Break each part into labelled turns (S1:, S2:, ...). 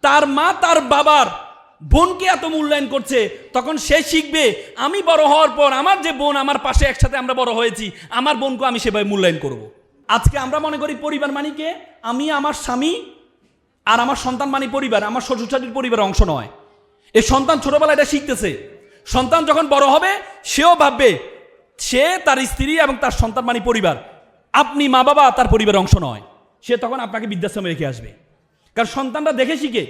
S1: তার মা তার বাবার বোনকে এত মূল্যায়ন করছে, তখন সে শিখবে আমি বড় হওয়ার পর আমার যে বোন আমার পাশে একসাথে আমরা বড় হয়েছি, আমার বোনকে আমি সেভাবে মূল্যায়ন করব। আজকে আমরা মনে করি পরিবার মানিকে আমি, আমার স্বামী আর আমার সন্তান মানি পরিবার, আমার শ্বশুর শাশুড়ির পরিবারের অংশ নয়। এই সন্তান ছোটবেলায় এটা শিখতেছে। সন্তান যখন বড় হবে সেও ভাববে সে তার স্ত্রী এবং তার সন্তান মানি পরিবার, আপনি মা বাবা তার পরিবারের অংশ নয়। সে তখন আপনাকে বৃদ্ধাশ্রমে রেখে আসবে, কারণ সন্তানরা দেখে শিখে।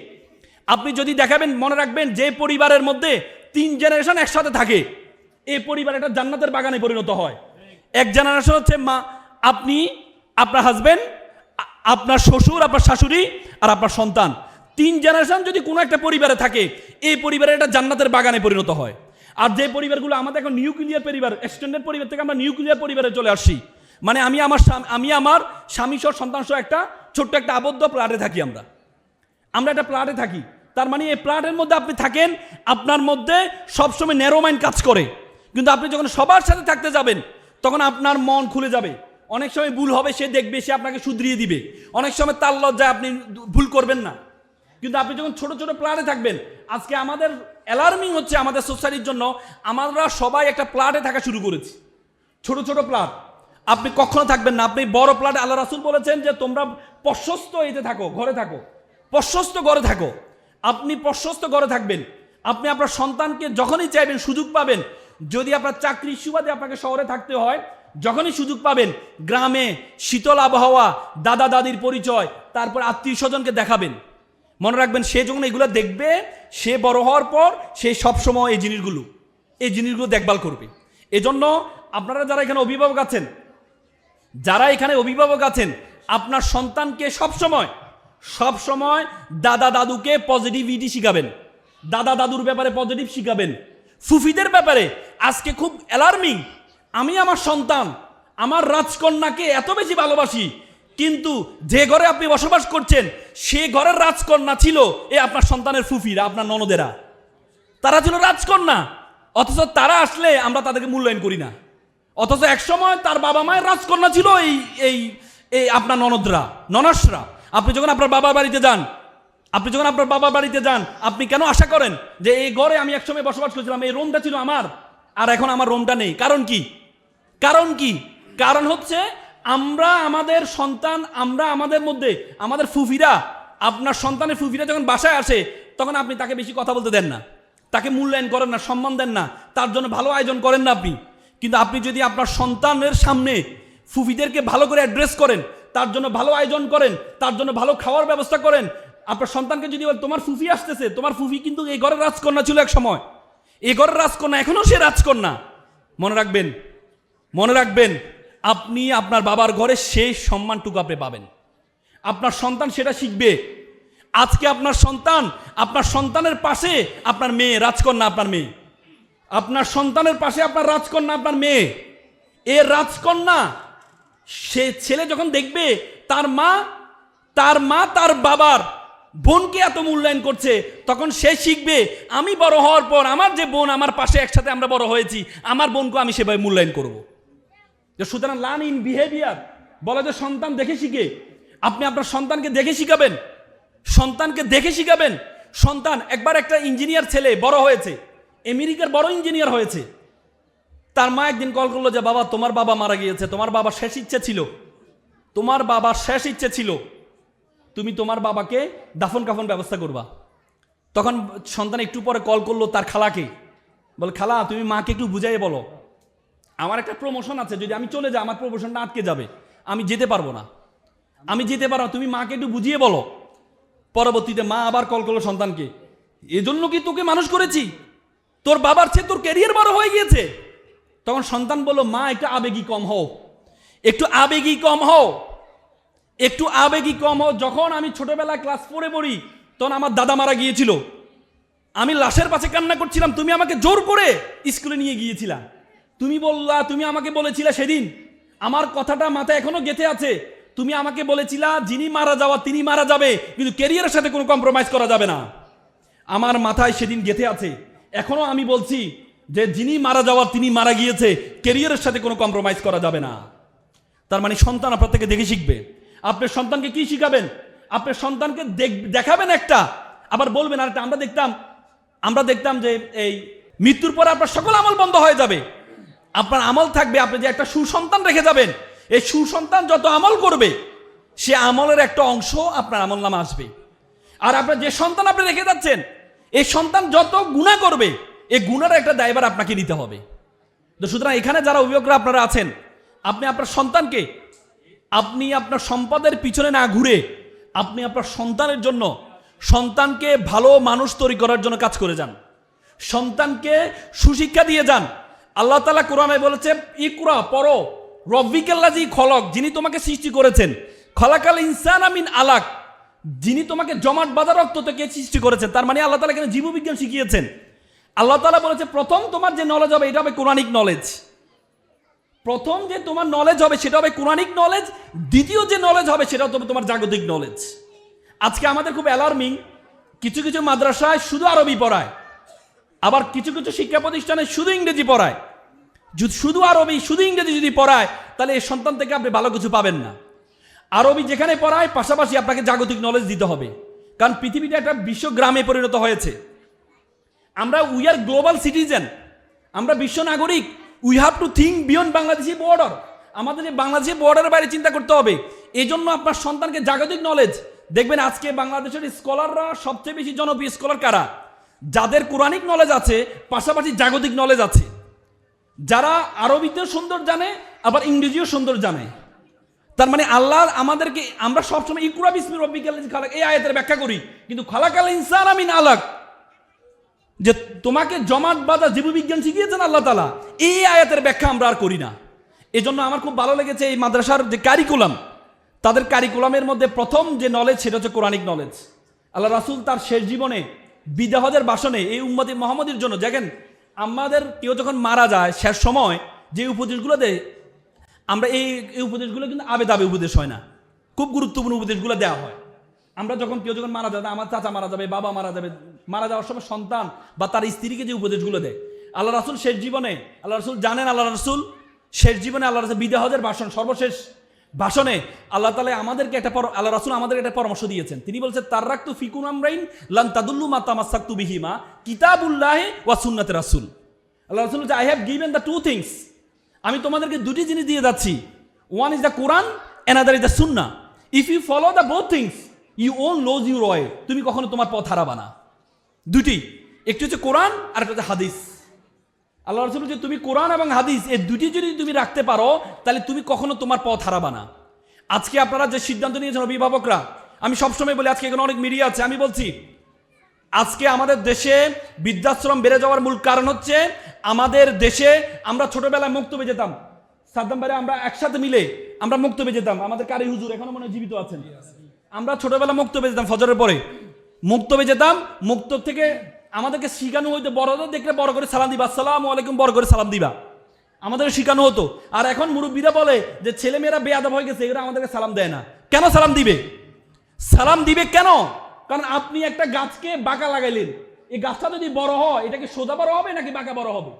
S1: আপনি যদি দেখাবেন, মনে রাখবেন যে পরিবারের মধ্যে 3 জেনারেশন একসাথে থাকে, এই পরিবার একটা জান্নাতের বাগানে পরিণত হয়। এক জেনারেশন হচ্ছে মা, আপনি, আপনার হাজবেন্ড, আপনার শ্বশুর, আপনার শাশুড়ি আর আপনার সন্তান। 3 জেনারেশন যদি কোনো একটা পরিবারে থাকে, এই পরিবারে একটা জান্নাতের বাগানে পরিণত হয়। আর যে পরিবারগুলো আমাদের এখন নিউক্লিয়ার পরিবার, এক্সটেন্ডেড পরিবার থেকে আমরা নিউক্লিয়ার পরিবারে চলে আসছি, মানে আমি আমার স্বামী সহ সন্তান সহ একটা ছোট্ট একটা আবদ্ধ প্লাটে থাকি। আমরা একটা প্লাটে থাকি। তার মানে এই প্লাটের মধ্যে আপনি থাকেন, আপনার মধ্যে সবসময় ন্যারো মাইন্ড কাজ করে। কিন্তু আপনি যখন সবার সাথে থাকতে যাবেন, তখন আপনার মন খুলে যাবে। অনেক সময় ভুল হবে, সে দেখবে, সে আপনাকে শুধরিয়ে দিবে। অনেক সময় তার লজ্জায় আপনি ভুল করবেন না। কিন্তু আপনি যখন ছোট ছোট প্লাটে থাকবেন, আজকে আমাদের অ্যালার্মিং হচ্ছে আমাদের সোসাইটির জন্য, আমরা সবাই একটা প্লাটে থাকা শুরু করেছি, ছোট ছোট প্লাট। আপনি কখনো থাকবেন না, আপনি বড় প্লাটে। আল্লাহ রাসূল বলেছেন যে তোমরা প্রশস্ত এতে থাকো, ঘরে থাকো, প্রশস্ত ঘরে থাকো। আপনি প্রশস্ত ঘরে থাকবেন। আপনি আপনার সন্তানকে যখনই চাইবেন, সুযোগ পাবেন, যদি আপনার চাকরির সুবাদে আপনাকে শহরে থাকতে হয়, যখনই সুযোগ পাবেন, গ্রামে শীতল আবহাওয়া, দাদা দাদির পরিচয়, তারপর আত্মীয় স্বজনকে দেখাবেন। মনে রাখবেন, সে যখন এগুলো দেখবে, সে বড় হওয়ার পর সে সবসময় এই জিনিসগুলো দেখভাল করবে। এজন্য আপনারা যারা এখানে অভিভাবক আছেন, আপনার সন্তানকে সবসময় দাদা দাদুকে পজিটিভিটি শিখাবেন, দাদা দাদুর ব্যাপারে পজিটিভ শিখাবেন। ফুফিদের ব্যাপারে আজকে খুব অ্যালার্মিং। আমি আমার সন্তান, আমার রাজকন্যাকে এত বেশি ভালোবাসি, কিন্তু যে ঘরে আপনি বসবাস করছেন সে ঘরের রাজকন্যা ছিল আপনার সন্তানের ফুফিরা, আপনার ননদেরা, তারা ছিল রাজকন্যা। অথচ তারা আসলে আমরা তাদেরকে মূল্যায়ন করি না। অথচ একসময় তার বাবা মায়ের রাজকন্যা ছিল এই আপনার ননসরা। আপনি যখন আপনার বাবার বাড়িতে যান, আপনি কেন আশা করেন যে এই ঘরে আমি একসময় বসবাস করছিলাম, এই রুমটা ছিল আমার, আর এখন আমার রুমটা নেই? কারণ কি? কারণ হচ্ছে আমরা আমাদের সন্তান, আমরা আমাদের মধ্যে আমাদের ফুফিরা, আপনার সন্তানের ফুফিরা যখন বাসায় আসে, তখন আপনি তাকে বেশি কথা বলতে দেন না, তাকে মূল্যায়ন করেন না, সম্মান দেন না, তার জন্য ভালো আয়োজন করেন না আপনি। কিন্তু আপনি যদি আপনার সন্তানের সামনে ফুফিদেরকে ভালো করে অ্যাড্রেস করেন, তার জন্য ভালো আয়োজন করেন, তার জন্য ভালো খাওয়ার ব্যবস্থা করেন, আপনার সন্তানকে যদি বলেন তোমার ফুফি আসতেছে, তোমার ফুফি কিন্তু এই ঘরের রাজকন্যা ছিল এক সময়, এই ঘরের রাজকন্যা, এখনো সে রাজকন্যা। মনে রাখবেন আপনি আপনার বাবার ঘরে সেই সম্মানটুকু আপনি পাবেন। আপনার সন্তান সেটা শিখবে। আজকে আপনার সন্তানের পাশে আপনার মেয়ে রাজকন্যা, আপনার সন্তানের পাশে আপনার রাজকন্যা, আপনার মেয়ে। এ রাজকন্যা সে ছেলে যখন দেখবে তার মা তার বাবার বোনকে এত মূল্যায়ন করছে, তখন সে শিখবে আমি বড় হওয়ার পর আমার যে বোন আমার পাশে একসাথে আমরা বড় হয়েছি, আমার বোনকে আমি সেভাবে মূল্যায়ন করব। সুতরাং লার্ন ইন বিহেভিয়ার বলে যে সন্তান দেখে শিখে। আপনি আপনার সন্তানকে দেখে শিখাবেন। সন্তান একবার একটা ইঞ্জিনিয়ার ছেলে বড় হয়েছে, আমেরিকার বড় ইঞ্জিনিয়ার হয়েছে। তার মা একদিন কল করলো যে বাবা, তোমার বাবা মারা গিয়েছে, তোমার বাবার শেষ ইচ্ছে ছিল তুমি তোমার বাবাকে দাফন কাফন ব্যবস্থা করবা। তখন সন্তান একটু পরে কল করলো তার খালাকে, বল খালা তুমি মাকে একটু বুঝাইয়ে বলো, আমার একটা প্রমোশন আছে, যদি আমি চলে যাই আমার প্রমোশনটা আটকে যাবে, আমি যেতে পারবো না, তুমি মাকে একটু বুঝিয়ে বলো। পরবর্তীতে মা আবার কল করলো সন্তানকে, এজন্য কি তোকে মানুষ করেছি, তোর বাবার চেয়ে তোর ক্যারিয়ার বড় হয়ে গিয়েছে। তখন সন্তান বলল মা একটু আবেগী কম হও। যখন আমি ছোটবেলায় ক্লাস 4-এ পড়ি, তখন আমার দাদা মারা গিয়েছিল, আমি লাশের পাশে কান্না করছিলাম, তুমি আমাকে জোর করে স্কুলে নিয়ে গিয়েছিলা, তুমি আমাকে বলেছিলা সেদিন, আমার কথাটা মাথায় এখনো গেঁথে আছে, তুমি আমাকে বলেছিলা যিনি মারা যাওয়া তিনি মারা যাবে, কিন্তু ক্যারিয়ারের সাথে কোনো কম্প্রোমাইজ করা যাবে না। আমার মাথায় সেদিন গেঁথে আছে, এখনো আমি বলছি যে যিনি মারা যাওয়া তিনি মারা গিয়েছে, ক্যারিয়ারের সাথে কোনো কম্প্রোমাইজ করা যাবে না। তার মানে সন্তান আপনার থেকে দেখে শিখবে। আপনার সন্তানকে কি শিখাবেন? আপনার সন্তানকে দেখাবেন একটা, আবার বলবেন আর আমরা দেখতাম যে এই মৃত্যুর পরে আপনার সকল আমল বন্ধ হয়ে যাবে, আপনার আমল থাকবে আপনি যে একটা সুসন্তান রেখে যাবেন, এই সুসন্তান যত আমল করবে সে আমলের একটা অংশ আপনার আমল নামে আসবে। আর আপনার যে সন্তান আপনি রেখে যাচ্ছেন এই সন্তান যত গুনাহ করবে এই গুনার একটা দায়ভার আপনাকে নিতে হবে। তো সুতরাং এখানে যারা অভিভাবকরা আপনারা আছেন, আপনি আপনার সন্তানকে আপনি আপনার সম্পদের পিছনে না ঘুরে আপনি আপনার সন্তানের জন্য সন্তানকে ভালো মানুষ তৈরি করার জন্য কাজ করে যান, সন্তানকে সুশিক্ষা দিয়ে যান। আল্লাহ তাআলা কোরআনে বলেছে ইকরা পড়ো রব্বিকাল্লাযী খলক, যিনি তোমাকে সৃষ্টি করেছেন, খলাকাল ইনসানা মিন আলাক, যিনি তোমাকে জমাট বাঁধা রক্ত থেকে সৃষ্টি করেছেন। তার মানে আল্লাহ তাআলা এখানে জীববিজ্ঞান শিখিয়েছেন। আল্লাহ তাআলা বলেছে প্রথম তোমার যে নলেজ হবে এটা হবে কোরআনিক নলেজ, প্রথম যে তোমার নলেজ হবে সেটা হবে কোরআনিক নলেজ, দ্বিতীয় যে নলেজ হবে সেটা হবে তোমার জাগতিক নলেজ। আজকে আমাদের খুব অ্যালার্মিং, কিছু কিছু মাদ্রাসায় শুধু আরবি পড়ায়, আবার কিছু কিছু শিক্ষা প্রতিষ্ঠানে শুধু ইংরেজি পড়ায়। শুধু আরবি শুধু ইংরেজি যদি পড়ায় তাহলে এই সন্তান থেকে আপনি ভালো কিছু পাবেন না। আরবি যেখানে পড়ায় পাশাপাশি আপনাকে জাগতিক নলেজ দিতে হবে, কারণ পৃথিবীটা একটা বিশ্বগ্রামে পরিণত হয়েছে। আমরা উই আর গ্লোবাল সিটিজেন, আমরা বিশ্ব নাগরিক। We have to think beyond Bangladeshi border, আমাদের এই বাংলাদেশি বর্ডারের বাইরে চিন্তা করতে হবে। এই জন্য আপনার সন্তানকে জাগতিক নলেজ দেখবেন। আজকে বাংলাদেশের স্কলাররা সবচেয়ে বেশি জনপ্রিয় স্কলার কারা? যাদের কোরআনিক নলেজ আছে পাশাপাশি জাগতিক নলেজ আছে, যারা আরবিতেও সুন্দর জানে আবার ইংরেজিও সুন্দর জানে। তার মানে আল্লাহ আমাদেরকে, আমরা সবসময় ইকরা বিসমি রব্বিকাল্লাযী খালাক এই আয়াতের ব্যাখ্যা করি, কিন্তু খালাকাল ইনসানা মিন আলাক, যে তোমাকে জমাট বাঁধা জীববিজ্ঞান শিখিয়েছেন আল্লাহ তাআলা, এই আয়াতের ব্যাখ্যা আমরা আর করি না। এই জন্য আমার খুব ভালো লেগেছে এই মাদ্রাসার যে কারিকুলাম, তাদের কারিকুলামের মধ্যে প্রথম যে নলেজ সেটা হচ্ছে কোরআনিক নলেজ। আল্লাহ রাসূল তার শেষ জীবনে বিদায় হজের ভাষণে এই উম্মতি মুহাম্মদীর জন্য, দেখেন আমাদের কেউ যখন মারা যায় শেষ সময় যে উপদেশগুলো দেয়, আমরা এই উপদেশগুলো কিন্তু আবেদাবে উপদেশ হয় না, খুব গুরুত্বপূর্ণ উপদেশগুলো দেওয়া হয়। আমরা যখন কেউ যখন মারা যাবে, আমার চাচা মারা যাবে, বাবা মারা যাবে, মারা যাওয়ার সময় সন্তান বা তার স্ত্রীকে যে উপদেশগুলো দেয়, আল্লাহ রাসূল শেষ জীবনে, আল্লাহ রাসূল জানেন, আল্লাহ রাসূল শেষ জীবনে আল্লাহ রাসূল বিদায় হজের ভাষণ, সর্বশেষ ভাষণে আল্লাহ তাআলা আমাদেরকে আল্লাহ রাসূল আমাদেরকে একটা পরামর্শ দিয়েছেন। তিনি বলছেন তারাকতু ফিকুম আমরাইন লান তাদুল্লু মা তামাসসাকতু বিহিমা কিতাবুল্লাহি ওয়া সুন্নাতে রাসূল। আল্লাহ রাসূল বলছেন I have given the two things, আমি তোমাদেরকে দুটি জিনিস দিয়ে যাচ্ছি, one is the Quran, another is the sunnah. If you follow the both things you won't lose your way, তুমি কখনো তোমার পথ হারাবা না। দুটি, একটি হচ্ছে কোরআন আর একটা হচ্ছে হাদিস। আল্লাহ রাসূল বলছেন তুমি কোরআন এবং হাদিস এই দুটি যদি তুমি রাখতে পারো তাহলে তুমি কখনো তোমার পথ হারাবা না। আজকে আপনারা যে সিদ্ধান্ত নিয়েছেন অভিভাবকরা, আমি সবসময় বলি, আজকে এখানে অনেক মিডিয়া আছে, আমি বলছি আজকে আমাদের দেশে বৃদ্ধাশ্রম বেড়ে যাওয়ার মূল কারণ হচ্ছে আমাদের দেশে আমরা ছোটবেলায় মুক্তবে যেতাম, সাদ্দাম ভাই আমরা একসাথে মিলে আমরা মুক্তবে যেতাম, আমাদের কারি হুজুর এখনো মনে জীবিত আছেন, আমরা ছোটবেলা মুক্তবে যেতাম, ফজরের পরে মুক্তবে যেতাম। মুক্ত থেকে আমাদেরকে শিখানো হইতো বড়দের দেখলে বড় করে সালাম দিবা, আসসালামু আলাইকুম বড় করে সালাম দিবা, আমাদের শিখানো হতো। আর এখন মুরব্বীরা বলে যে ছেলেমেয়েরা বেয়াদব হয়ে গেছে, এরা আমাদেরকে সালাম দেয় না। কেন সালাম দিবে? সালাম দিবে কেন? কারণ আপনি একটা গাছকে বাঁকা লাগাইলেন, এই গাছটা যদি বড় হয় এটা কি সোজা বড় হবে নাকি বাঁকা বড় হবে?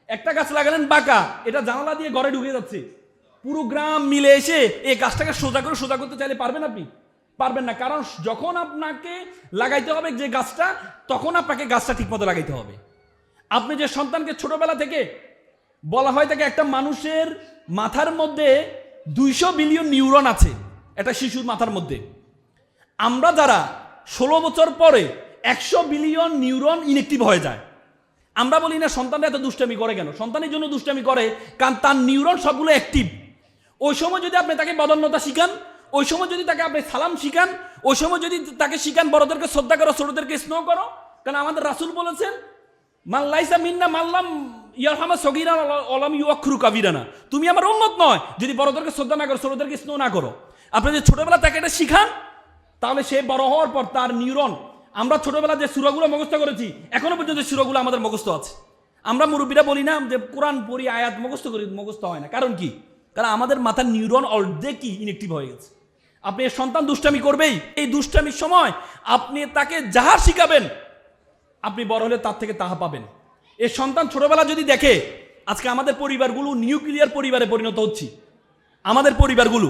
S1: একটা গাছ লাগালেন বাঁকা, এটা জানালা দিয়ে ঘরে ঢুকে যাচ্ছে, পুরো গ্রাম মিলে এসে এই গাছটাকে সোজা করতে চাইলে পারবেন আপনি? পারবেন না। কারণ যখন আপনাকে লাগাইতে হবে যে গাছটা, তখন আপনাকে গাছটা ঠিক মতো লাগাইতে হবে। আপনি যে সন্তানকে ছোটবেলা থেকে বলা হয় তাকে, একটা মানুষের মাথার মধ্যে 200 বিলিয়ন নিউরন আছে একটা শিশুর মাথার মধ্যে। আমরা যারা 16 বছর পরে 100 বিলিয়ন নিউরন ইনঅ্যাক্টিভ হয়ে যায়। আমরা বলি না সন্তানরা এত দুষ্টামি করে কেন? সন্তানের জন্য দুষ্টামি করে কারণ তার নিউরন সবগুলো অ্যাক্টিভ। ওই সময় যদি আপনি তাকে বদান্যতা শিখান, ওই সময় যদি তাকে আপনি সালাম শিখান, ওই সময় যদি তাকে শিখান বড়দেরকে শ্রদ্ধা করো, ছোটদেরকে স্নেহ করো। কারণ আমাদের রাসূল বলেছেন মান লাইসা মিন্না মাল্লাম ইয়ারহামা সগীরা ওয়ালাম ইউআখরু কাবীরানা, তুমি আমার উম্মত নয় যদি বড়দেরকে শ্রদ্ধা না করো, ছোটদেরকে স্নেহ না করো। আপনি যদি ছোটবেলা তাকে এটা শিখান তাহলে সে বড় হওয়ার পর তার নিউরন, আমরা ছোটবেলা যে সূরাগুলো মুখস্থ করেছি এখনো পর্যন্ত সূরাগুলো আমাদের মুখস্থ আছে। আমরা মুরব্বীরা বলি না যে কোরআন পড়ি আয়াত মুখস্থ করি, মুখস্থ হয় না। কারণ কি? কারণ আমাদের মাথার নিউরন অলরেডি ইনঅ্যাক্টিভ হয়ে গেছে। আপনি সন্তান দুষ্টামি করবেই, এই দুষ্টামির সময় আপনি তাকে যাহা শিখাবেন আপনি বড় হলে তার থেকে তাহা পাবেন। এই সন্তান ছোটবেলা যদি দেখে, আজকে আমাদের পরিবারগুলো নিউক্লিয়ার পরিবারে পরিণত হচ্ছে, আমাদের পরিবারগুলো